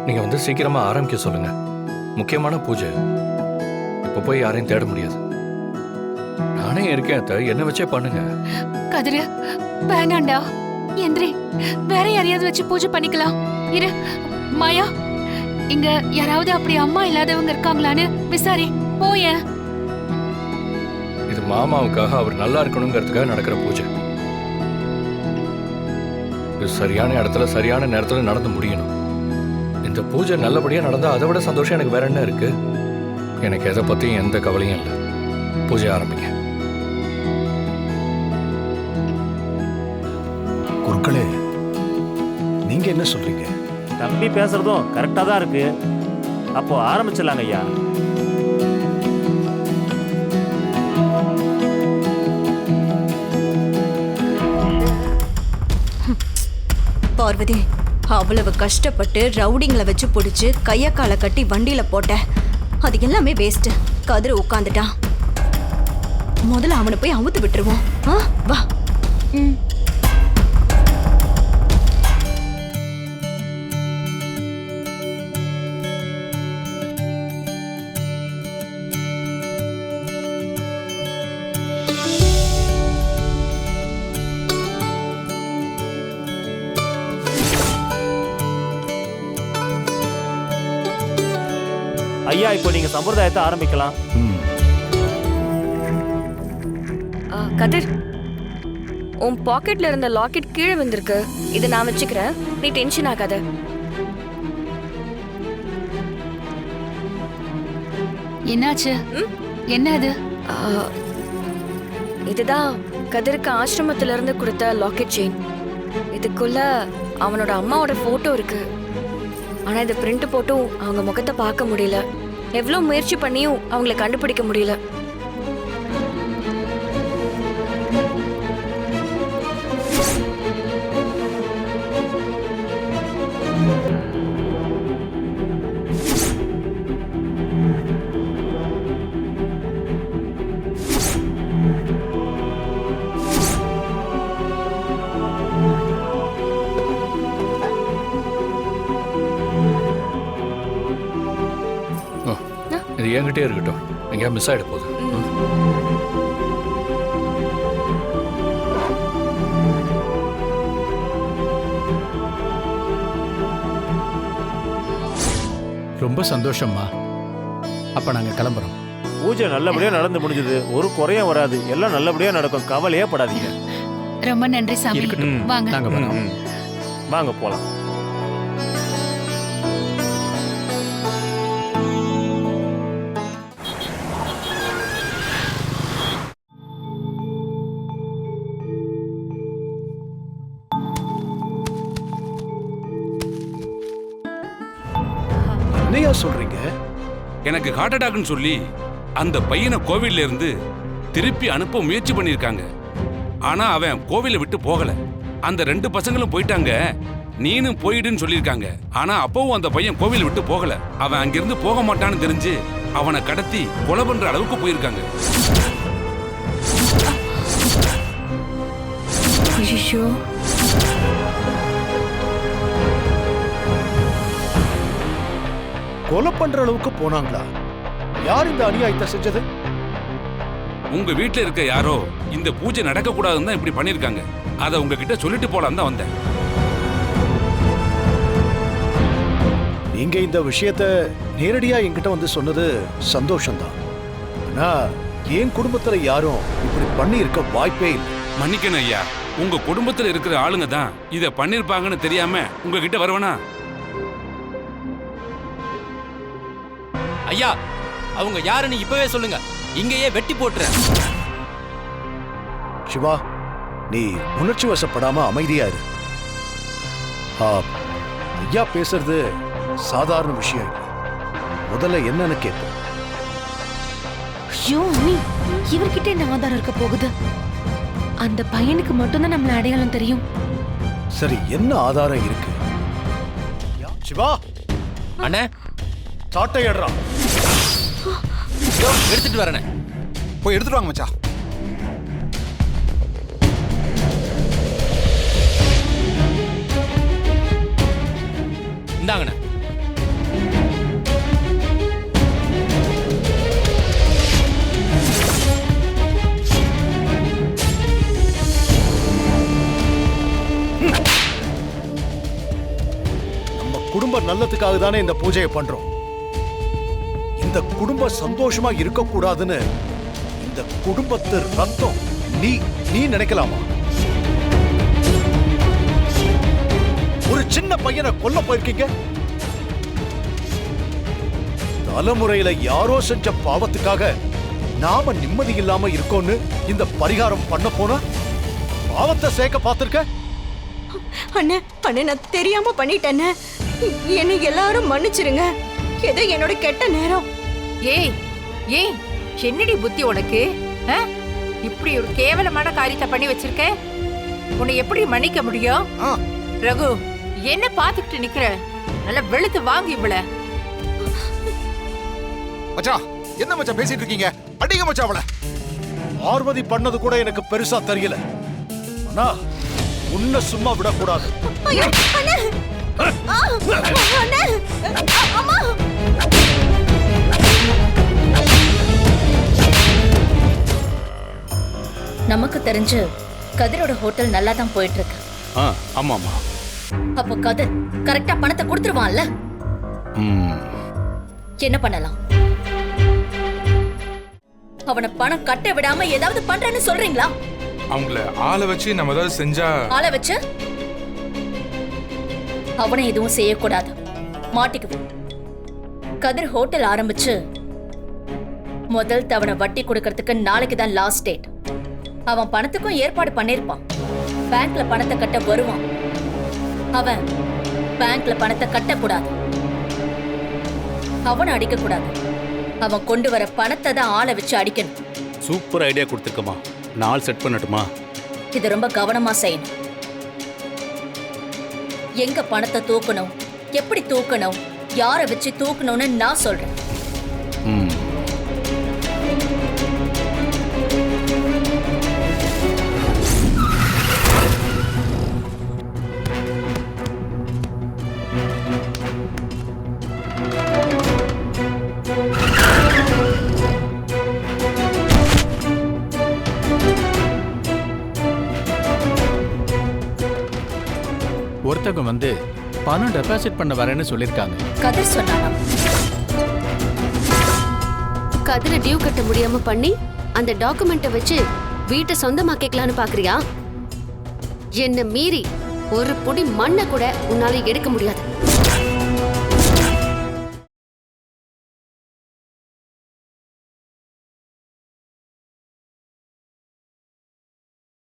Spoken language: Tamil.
நீங்க வந்து சீக்கிரமா ஆரம்பிக்க சொல்லுங்க. முக்கியமான பூஜை. இப்ப போய் யாரையும் தேட முடியாது. நானே இருக்கேன் அத்தை, என்ன வச்சே பண்ணுங்க. கதிரு, வேணாண்டா. எந்திரி, வேற யாரையாவது வச்சு பூஜை பண்ணிக்கலாம். இரு மாயா, இங்க யாராவது அப்படி அம்மா இல்லாதவங்க இருக்காங்களான்னு விசாரி. போய. இது மாமாவுக்காக அவர் நல்லா இருக்கணுங்கிறதுக்காக நடக்கிற பூஜை. இது சரியான இடத்துல சரியான நேரத்துல நடந்து முடியணும். இந்த பூஜை நல்லபடியா நடந்தா அதை விட சந்தோஷம் எனக்கு வேற என்ன இருக்கு? எனக்கு எதை பத்தியும் எந்த கவலையும் இல்லை. பூஜை ஆரம்பிங்க. குருக்களே, நீங்க என்ன சொல்றீங்க? தம்பி பேசுறதும் கரெக்டா தான் இருக்கு. அப்போ ஆரம்பிச்சிடலாங்க ஐயா. பார்வதி, அவ்வளவு கஷ்டப்பட்டு ரவுடிங்களை வச்சு பிடிச்சு கைய காலை கட்டி வண்டியில போட்ட. அது எல்லாமே வேஸ்ட். கதிர உட்காந்துட்டான். முதல்ல அவனை போய் அவுத்து விட்டுருவோம். வா. ஐயா, இப்போ நீங்க சம்பிரதாயத்தை ஆரம்பிக்கலாம். கதிர், உன் பாக்கெட்ல இருந்த லாக்கெட் கீழே வந்திருக்கு. இதை நான் வச்சுக்கிறேன், நீ டென்ஷன் ஆகாத. என்னாச்சு? என்ன அது? இதுதான் கதிருக்கு ஆசிரமத்துல இருந்து கொடுத்த லாக்கெட் செயின். இதுக்குள்ள அவனோட அம்மாவோட போட்டோ இருக்கு. ஆனா இதை பிரிண்ட் போட்டும் அவங்க முகத்தை பார்க்க முடியல. எவ்வளவு முயற்சி பண்ணியும் அவங்களை கண்டுபிடிக்க முடியல. இது என்கிட்டே இருக்கட்டும். எங்கேயா மிஸ் ஆகிட போகுது. ரொம்ப சந்தோஷம்மா. அப்ப நாங்க கிளம்புறோம். பூஜை நல்லபடியா நடந்து முடிஞ்சது. ஒரு குறையும் வராது. எல்லாம் நல்லபடியா நடக்கும். கவலையே படாதீங்க. ரொம்ப நன்றி சாமி. வாங்க. நாங்க வரோம். வாங்க போலாம். என்னையா சொல்றீங்க? எனக்கு ஹார்ட் அட்டாக்னு சொல்லி அந்த பையனை கோவில்ல இருந்து திருப்பி அனுப்ப முயற்சி பண்ணிருக்காங்க. ஆனா அவன் கோவிலை விட்டு போகல. அந்த 2 பசங்களும் போயிட்டாங்க. நீனும் போயிடுன்னு சொல்லியிருக்காங்க. ஆனா அப்பவும் அந்த பையன் கோவிலை விட்டு போகல. அவன் அங்கிருந்து போக மாட்டான்னு தெரிஞ்சு அவனை கடத்தி கொலை பண்ற அளவுக்கு போயிருக்காங்க. ஐயோ, கொலை பண்ற அளவுக்கு போனாங்களா? யார் இந்த அநியாயத்தை செஞ்சது? உங்க வீட்டுல இருக்க யாரோ இந்த பூஜை நடக்க கூடாதுன்னு தான் இப்படி பண்ணிருக்காங்க. அதை உங்ககிட்ட சொல்லிட்டு போலாம் தான் வந்தேன். நீங்க இந்த விஷயத்த நேரடியா என்கிட்ட வந்து சொன்னது சந்தோஷம்தான். ஆனா என் குடும்பத்துல யாரும் இப்படி பண்ணி இருக்க வாய்ப்பே இல்லை. மன்னிக்கணும் ஐயா, உங்க குடும்பத்துல இருக்கிற ஆளுங்க தான் இத பண்ணிருப்பாங்கன்னு தெரியாம உங்ககிட்ட வருவனா? ஐயா, அவங்க யாருன்னு இப்பவே சொல்லுங்க. இங்கேயே வெட்டி போட்டுறேன். சிவா, நீ உணர்ச்சி வசப்படாம அமைதியா இரு. ஐயா பேசுறது சாதாரண விஷயம் இல்லை. முதல்ல என்னன்னு கேட்போம். ஐயோ அண்ணி, இவர்கிட்ட என்ன ஆதாரம் இருக்க போகுது? அந்த பையனுக்கு மட்டும்தான் நம்மள அடையாளம் தெரியும். சரி, என்ன ஆதாரம் இருக்கு? சிவா அண்ணே, சாட்டை ஏடுறா. எடுத்துட்டு வரேன். போய் எடுத்துட்டு வாங்க மச்சான். இந்தாங்கண்ணே. குடும்ப நல்லதுக்காக தானே இந்த பூஜையை பண்றோம். இந்த குடும்பம் சந்தோஷமா இருக்க கூடாதுன்னு இந்த குடும்பத்து ரத்தம் நீ நீ நினைக்கலாமா? ஒரு சின்ன பையனை கொல்ல போயிருக்கீங்க. தலைமுறையில யாரோ செஞ்ச பாவத்துக்காக நாம நிம்மதி இல்லாம இருக்கோன்னு இந்த பரிகாரம் பண்ண போனா பாவத்தை சேர்க்க பார்த்திருக்க. அண்ணே அண்ணே நான் தெரியாம பண்ணிட்டேன்னு என்னை எல்லாரும் மன்னிச்சிருங்க. ஏதோ என்னோட கெட்ட நேரம். ஏய் ஏய் என்னடி புத்தி உனக்கு? இப்படி ஒரு கேவலமான காரியத்தை பண்ணி வச்சிருக்க. உன்னை எப்படி மன்னிக்க முடியும்? ரகு என்ன பாத்துக்கிட்டு நிக்கிற? நல்லா வெளுத்து வாங்கி இவள. மச்சான் என்ன மச்சான் பேசிட்டு இருக்கீங்க? அடிங்க மச்சான் அவளை. பார்வதி பண்ணது கூட எனக்கு பெருசா தெரியல. ஆனா உன்னை சும்மா விடக்கூடாது. ஐயோ, அண்ணே! அண்ணே! அம்மா! நமக்கு தெரிஞ்சு கதிரோட ஹோட்டல் நல்லா தான் போயிட்டு இருக்கு. ஆமாமா. அப்போ கதிர் கரெக்டா பணத்தை கொடுத்துருவான்ல? என்ன பண்ணலாம்? அவனை பணம் கட்ட விடாம ஏதாவது பண்றேன்னு சொல்றீங்களா? அவங்கள ஆளை வச்சு நம்ம ஏதாவது செஞ்சா? ஆளை வச்சு அவனை எதுவும் செய்யக்கூடாது, மாட்டிக்குவோம். கதிர் ஹோட்டல் ஆரம்பிச்சு முதல் தவணை வட்டி கொடுக்கறதுக்கு நாளைக்கு தான் லாஸ்ட் டேட். அவன் பணத்துக்கும் ஏற்பாடு பண்ணிருப்பான். பேங்க்ல பணத்தை கட்ட வருவான். அவன் பேங்க்ல பணத்தை கட்டக்கூடாது, அவனை அடிக்க கூடாது. அவன் கொண்டு வர பணத்தை தான் ஆளை வச்சு அடிக்கணும். சூப்பர் ஐடியா கொடுத்துருக்கமா. நாள் செட் பண்ணட்டுமா? இது ரொம்ப கவனமா செய்யணும். எங்க பணத்தை தூக்கணும், எப்படி தூக்கணும், யாரை வச்சு தூக்கணும்னு நான் சொல்றேன். ஒருத்தவங்க வந்து பணம் டெபாசிட் பண்ண வரேன்னு சொல்லிருக்காங்க. கதிர் சொன்னானா? கதிரை டியூ கட்ட முடியாம பண்ணி அந்த டாக்குமெண்ட்டை வச்சு வீட்டை சொந்தமாக்கிக்கலான்னு பாக்குறியா? என்ன மீறி ஒரு பொடி மண்ணை கூட உன்னால எடுக்க முடியாது.